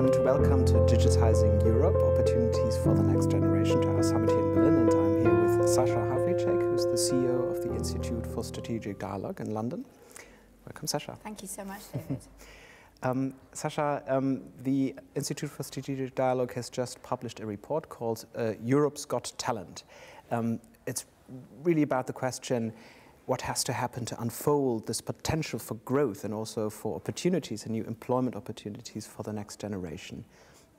Welcome to Digitising Europe, Opportunities for the Next Generation, to our summit here in Berlin. And I'm here with Sasha Havlicek, who's the CEO of the Institute for Strategic Dialogue in London. Welcome, Sasha. Thank you so much, David. Sasha, the Institute for Strategic Dialogue has just published a report called Europe's Got Talent. It's really about the question, what has to happen to unfold this potential for growth and also for opportunities and new employment opportunities for the next generation.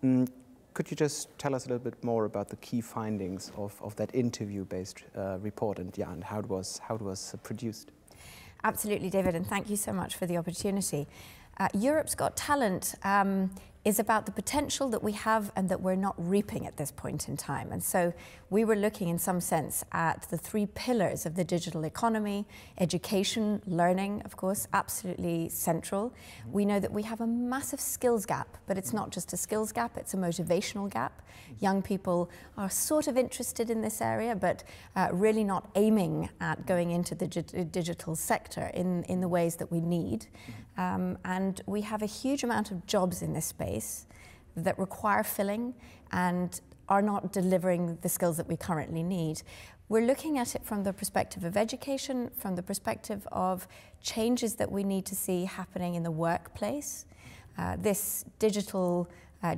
Could you just tell us a little bit more about the key findings of that interview-based report and how it was produced? Absolutely, David, and thank you so much for the opportunity. Europe's Got Talent is about the potential that we have and that we're not reaping at this point in time. And so we were looking in some sense at the three pillars of the digital economy: education, learning, of course, absolutely central. We know that we have a massive skills gap, but it's not just a skills gap, it's a motivational gap. Young people are sort of interested in this area, but really not aiming at going into the digital sector in the ways that we need. And we have a huge amount of jobs in this space that require filling and are not delivering the skills that we currently need. We're looking at it from the perspective of education, from the perspective of changes that we need to see happening in the workplace. This digital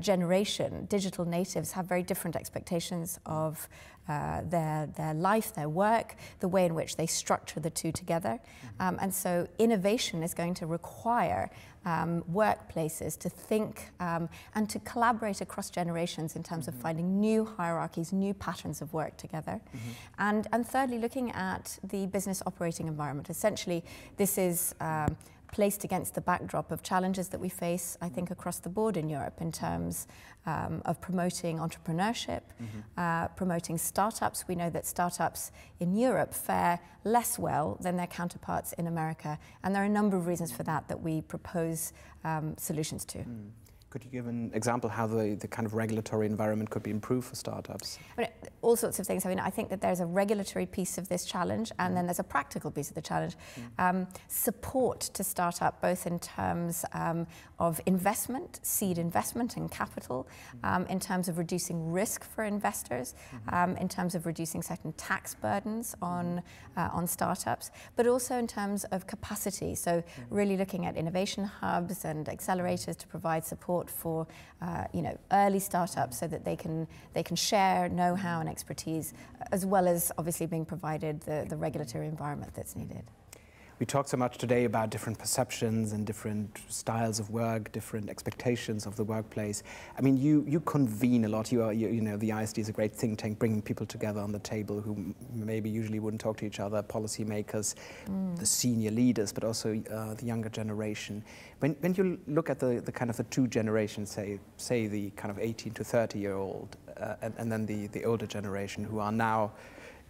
generation, digital natives, have very different expectations of their life, their work, the way in which they structure the two together. And so innovation is going to require workplaces to think and to collaborate across generations in terms of finding new hierarchies, new patterns of work together. And thirdly, looking at the business operating environment. Essentially, this is placed against the backdrop of challenges that we face, I think, across the board in Europe in terms of promoting entrepreneurship, promoting startups. We know that startups in Europe fare less well than their counterparts in America, and there are a number of reasons for that that we propose solutions to. Could you give an example how the kind of regulatory environment could be improved for startups? I mean, all sorts of things. I mean, I think that there's a regulatory piece of this challenge, and then there's a practical piece of the challenge. Support to startup, both in terms of investment, seed investment and capital, in terms of reducing risk for investors, in terms of reducing certain tax burdens on startups, but also in terms of capacity. So really looking at innovation hubs and accelerators to provide support for early startups so that they can share know-how and expertise, as well as obviously being provided the regulatory environment that's needed. We talked so much today about different perceptions and different styles of work, different expectations of the workplace. I mean, you convene a lot. You know, the ISD is a great think tank, bringing people together on the table who maybe usually wouldn't talk to each other, policymakers, the senior leaders, but also the younger generation. When you look at the kind of the two generations, say the kind of 18 to 30-year-old, and then the older generation who are now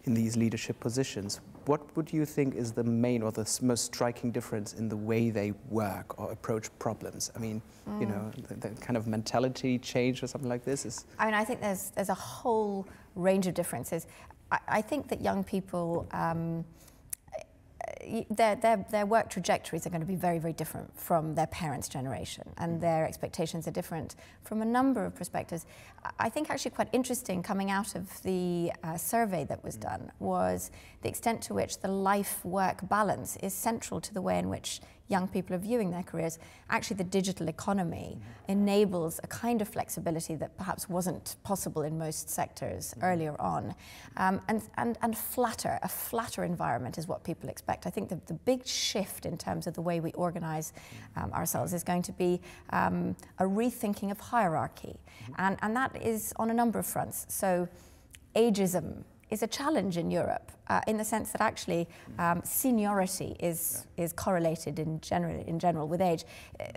in these leadership positions, what would you think is the main or the most striking difference in the way they work or approach problems? I mean, you know, the kind of mentality change or something like this is... I mean, I think there's a whole range of differences. I think that young people, their work trajectories are going to be very, very different from their parents' generation, and their expectations are different from a number of perspectives. I think actually quite interesting coming out of the survey that was done was the extent to which the life-work balance is central to the way in which young people are viewing their careers. Actually, the digital economy enables a kind of flexibility that perhaps wasn't possible in most sectors earlier on. And a flatter environment is what people expect. I think the big shift in terms of the way we organize ourselves is going to be a rethinking of hierarchy. And that is on a number of fronts. So ageism is a challenge in Europe in the sense that actually seniority is correlated in general with age.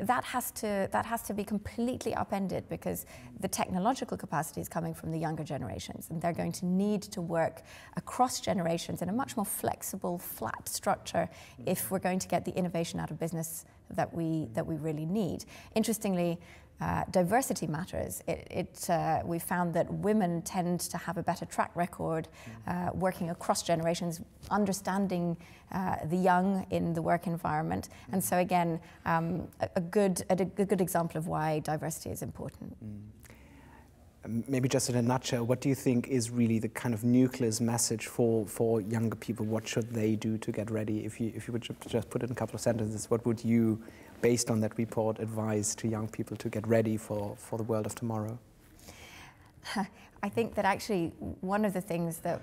That has to be completely upended because the technological capacity is coming from the younger generations, and they're going to need to work across generations in a much more flexible, flat structure if we're going to get the innovation out of business that we really need. Interestingly, diversity matters. We found that women tend to have a better track record working across generations, understanding the young in the work environment. And so again, a good example of why diversity is important. Maybe just in a nutshell, what do you think is really the kind of nucleus message for younger people? What should they do to get ready? If you would just put it in a couple of sentences, what would you, based on that report, advise to young people to get ready for the world of tomorrow? I think that actually one of the things that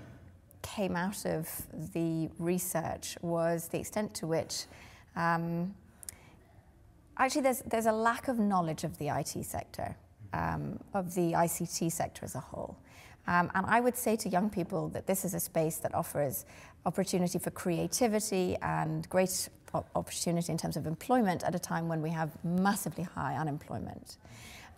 came out of the research was the extent to which actually there's a lack of knowledge of the IT sector. Of the ICT sector as a whole. And I would say to young people that this is a space that offers opportunity for creativity and great opportunity in terms of employment at a time when we have massively high unemployment.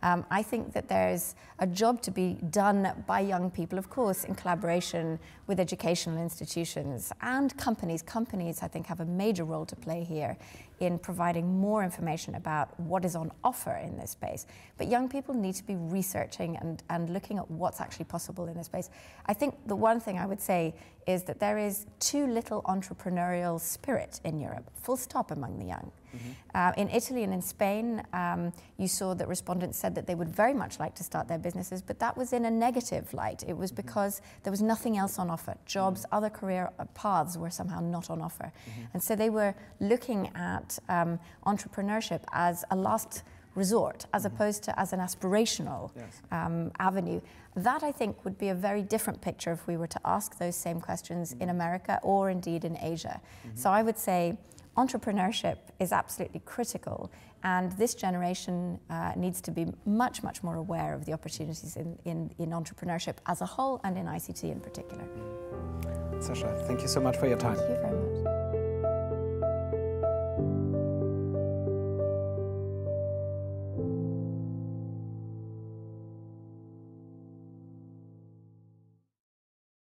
I think that there's a job to be done by young people, of course, in collaboration with educational institutions and companies. Companies, I think, have a major role to play here in providing more information about what is on offer in this space. But young people need to be researching and looking at what's actually possible in this space. I think the one thing I would say is that there is too little entrepreneurial spirit in Europe, full stop, among the young. In Italy and in Spain, you saw that respondents said that they would very much like to start their businesses, but that was in a negative light. It was because there was nothing else on offer. Jobs, other career paths were somehow not on offer. And so they were looking at entrepreneurship as a last resort, as opposed to as an aspirational avenue. That, I think, would be a very different picture if we were to ask those same questions in America or indeed in Asia. So I would say entrepreneurship is absolutely critical, and this generation needs to be much, much more aware of the opportunities in entrepreneurship as a whole and in ICT in particular. Sasha, thank you so much for your time. Thank you very much.